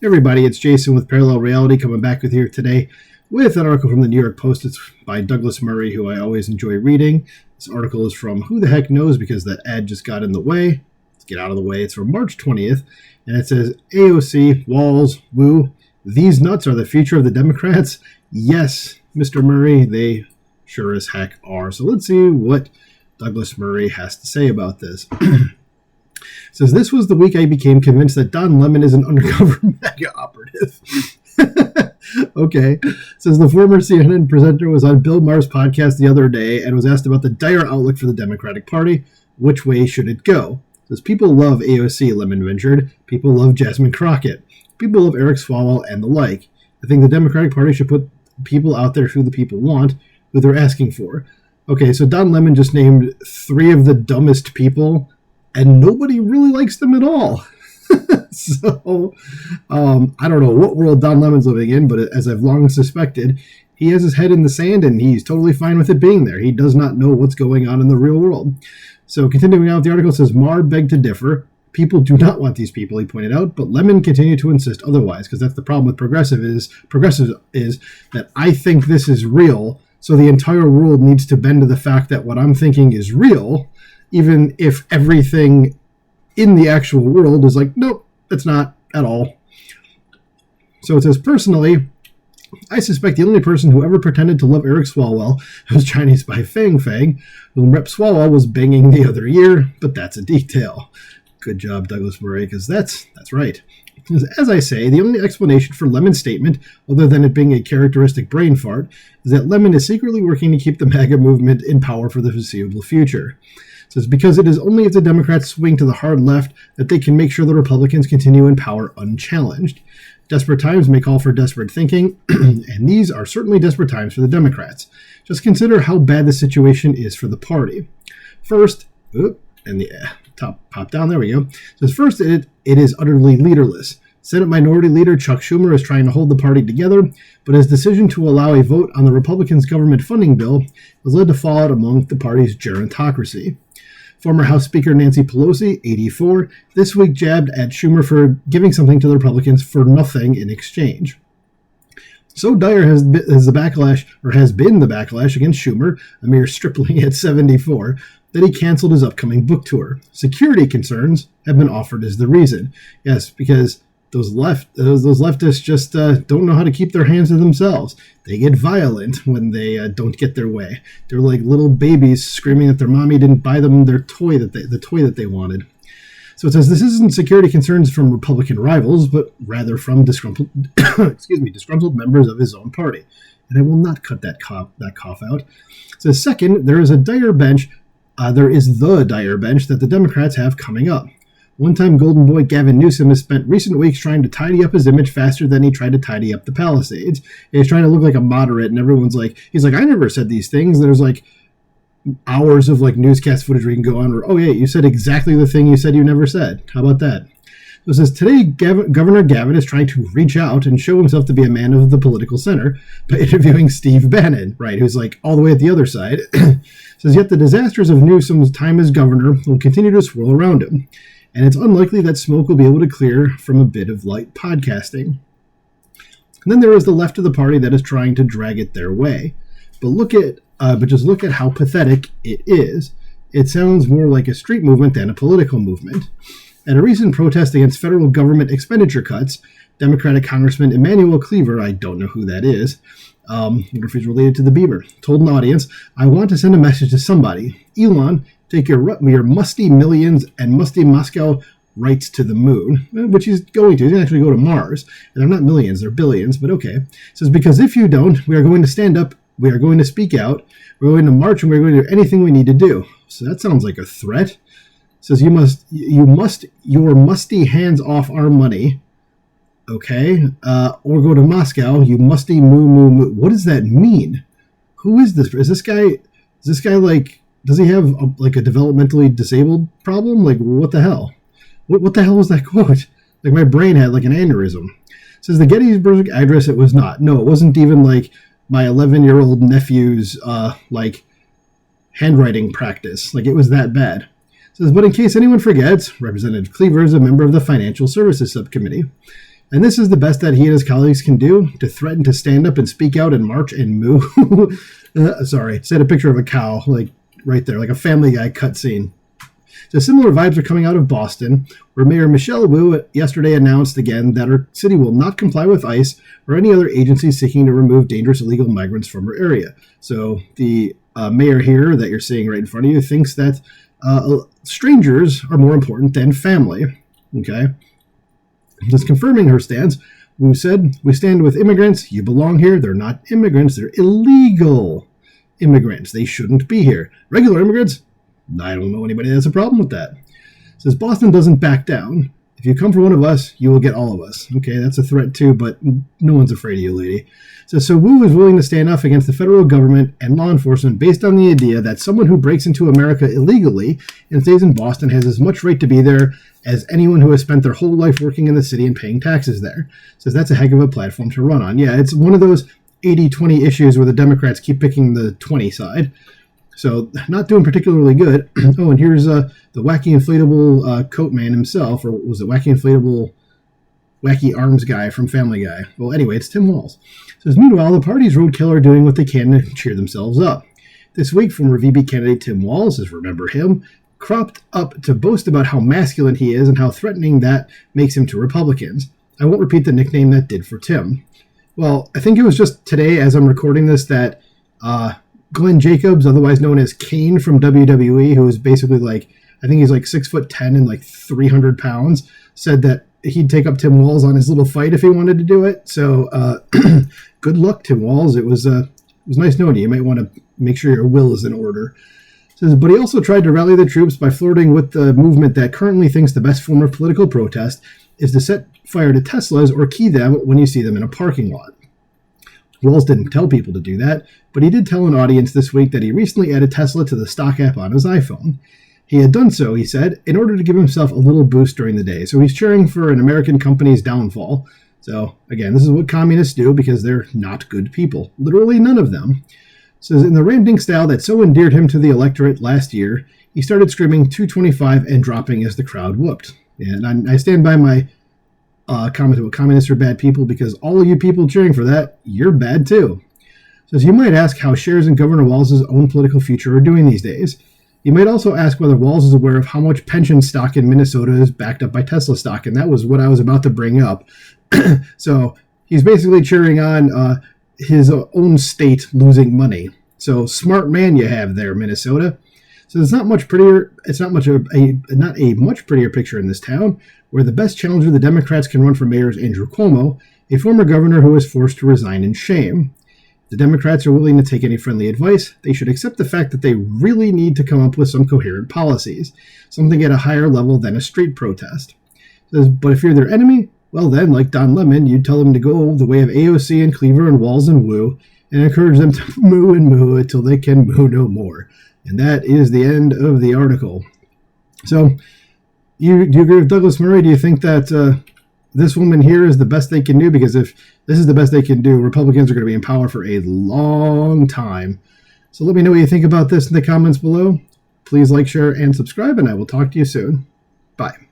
Everybody, it's Jason with Parallel Reality coming back with here today with an article from the New York Post. It's by Douglas Murray, who I always enjoy reading. This article is from Who the Heck Knows, because that ad just got in the way. Let's get out of the way. It's from March 20th, and it says, AOC, Walz, Woo, these nuts are the future of the Democrats? Yes, Mr. Murray, they sure as heck are. So let's see what Douglas Murray has to say about this. Says, this was the week I became convinced that Don Lemon is an undercover MAGA operative. Okay. Says, the former CNN presenter was on Bill Maher's podcast the other day and was asked about the dire outlook for the Democratic Party. Which way should it go? Says, people love AOC, Lemon ventured. People love Jasmine Crockett. People love Eric Swalwell and the like. I think the Democratic Party should put people out there who the people want, who they're asking for. Okay, so Don Lemon just named three of the dumbest people, and nobody really likes them at all. So, I don't know what world Don Lemon's living in, but as I've long suspected, he has his head in the sand and he's totally fine with it being there. He does not know what's going on in the real world. So, continuing on with the article, says, Maher begged to differ. People do not want these people, he pointed out, but Lemon continued to insist otherwise, because that's the problem with progressive is that I think this is real, so the entire world needs to bend to the fact that what I'm thinking is real, even if everything in the actual world is like, nope, it's not at all. So it says, personally, I suspect the only person who ever pretended to love Eric Swalwell was Chinese spy Fang Fang, whom Rep Swalwell was banging the other year, but that's a detail. Good job, Douglas Murray, because that's right. As I say, the only explanation for Lemon's statement, other than it being a characteristic brain fart, is that Lemon is secretly working to keep the MAGA movement in power for the foreseeable future. It says, because it is only if the Democrats swing to the hard left that they can make sure the Republicans continue in power unchallenged. Desperate times may call for desperate thinking, and these are certainly desperate times for the Democrats. Just consider how bad the situation is for the party. First, and the top pop down, there we go. It says, first, it is utterly leaderless. Senate Minority Leader Chuck Schumer is trying to hold the party together, but his decision to allow a vote on the Republicans' government funding bill has led to fallout among the party's gerontocracy. Former House Speaker Nancy Pelosi, 84, this week jabbed at Schumer for giving something to the Republicans for nothing in exchange. So dire has been the backlash against Schumer, a mere stripling at 74, that he canceled his upcoming book tour. Security concerns have been offered as the reason. Yes, because those leftists just don't know how to keep their hands to themselves. They get violent when they don't get their way. They're like little babies screaming that their mommy didn't buy them the toy that they wanted. So it says this isn't security concerns from Republican rivals, but rather from disgruntled members of his own party. And I will not cut that cough out. It says second, there is the dire bench that the Democrats have coming up. One-time Golden Boy Gavin Newsom has spent recent weeks trying to tidy up his image faster than he tried to tidy up the Palisades. He's trying to look like a moderate, and everyone's like, he's like, I never said these things. There's like hours of like newscast footage where you can go on where, oh yeah, you said exactly the thing you said you never said. How about that? So it says, today Governor Gavin is trying to reach out and show himself to be a man of the political center by interviewing Steve Bannon, right, who's like all the way at the other side. Says, yet the disasters of Newsom's time as governor will continue to swirl around him. And it's unlikely that smoke will be able to clear from a bit of light podcasting. And then there is the left of the party that is trying to drag it their way. But just look at how pathetic it is. It sounds more like a street movement than a political movement. At a recent protest against federal government expenditure cuts, Democratic Congressman Emanuel Cleaver, I don't know who that is, I wonder if he's related to the Beaver, told an audience, I want to send a message to somebody. Elon, take your musty millions and musty Moscow rights to the moon, which he's going to. He's going to actually go to Mars. And they're not millions, they're billions, but okay. It says, because if you don't, we are going to stand up, we are going to speak out, we're going to march, and we're going to do anything we need to do. So that sounds like a threat. It says, your musty hands off our money, okay, or go to Moscow, you musty moo. What does that mean? Who is this? Is this guy like, does he have a developmentally disabled problem? Like, what the hell? What the hell was that quote? Like, my brain had like an aneurysm. It says the Gettysburg Address, it was not. No, it wasn't even like my 11-year-old nephew's handwriting practice. Like, it was that bad. It says, but in case anyone forgets, Representative Cleaver is a member of the Financial Services Subcommittee. And this is the best that he and his colleagues can do, to threaten to stand up and speak out and march and moo. Sorry, set a picture of a cow, like right there, like a Family Guy cutscene. So similar vibes are coming out of Boston, where Mayor Michelle Wu yesterday announced again that her city will not comply with ICE or any other agency seeking to remove dangerous illegal migrants from her area. So the mayor here that you're seeing right in front of you thinks that strangers are more important than family. Okay? Just confirming her stance, Wu said, "We stand with immigrants. You belong here. They're not immigrants. They're illegal immigrants. They shouldn't be here. Regular immigrants, I don't know anybody that's a problem with that." Says Boston doesn't back down. If you come for one of us, you will get all of us. Okay, that's a threat too, but no one's afraid of you, lady. So Wu is willing to stand up against the federal government and law enforcement based on the idea that someone who breaks into America illegally and stays in Boston has as much right to be there as anyone who has spent their whole life working in the city and paying taxes there. Says that's a heck of a platform to run on. Yeah, it's one of those 80-20 issues where the Democrats keep picking the 20 side. So not doing particularly good. Oh, and here's the wacky inflatable coat man himself, or was it wacky arms guy from Family Guy? Well, anyway, it's Tim Walz. Says, meanwhile, the party's roadkill are doing what they can to cheer themselves up. This week, former VP candidate Tim Walz, as remember him, cropped up to boast about how masculine he is and how threatening that makes him to Republicans. I won't repeat the nickname that did for Tim. Well, I think it was just today, as I'm recording this, that Glenn Jacobs, otherwise known as Kane from WWE, who is basically like, I think he's like 6'10" and like 300 pounds, said that he'd take up Tim Walz on his little fight if he wanted to do it. So good luck, Tim Walz. It was nice knowing you. You might want to make sure your will is in order. Says, but he also tried to rally the troops by flirting with the movement that currently thinks the best form of political protest is to set fire to Teslas or key them when you see them in a parking lot. Walz didn't tell people to do that, but he did tell an audience this week that he recently added Tesla to the stock app on his iPhone. He had done so, he said, in order to give himself a little boost during the day. So he's cheering for an American company's downfall. So, again, this is what communists do because they're not good people. Literally none of them. Says, in the ranting style that so endeared him to the electorate last year, he started screaming 225 and dropping as the crowd whooped. And I stand by my comment about communists are bad people because all of you people cheering for that, you're bad too. Says, you might ask how shares in Governor Walz's own political future are doing these days. You might also ask whether Walz is aware of how much pension stock in Minnesota is backed up by Tesla stock, and that was what I was about to bring up. So he's basically cheering on his own state losing money. So smart man you have there, Minnesota. So it's not much prettier. It's not a much prettier picture in this town, where the best challenger the Democrats can run for mayor is Andrew Cuomo, a former governor who was forced to resign in shame. If the Democrats are willing to take any friendly advice, they should accept the fact that they really need to come up with some coherent policies, something at a higher level than a street protest. But if you're their enemy, well then, like Don Lemon, you'd tell them to go the way of AOC and Cleaver and Walz and Wu, and encourage them to moo and moo until they can moo no more. And that is the end of the article. So, do you agree with Douglas Murray? Do you think that this woman here is the best they can do? Because if this is the best they can do, Republicans are going to be in power for a long time. So let me know what you think about this in the comments below. Please like, share, and subscribe, and I will talk to you soon. Bye.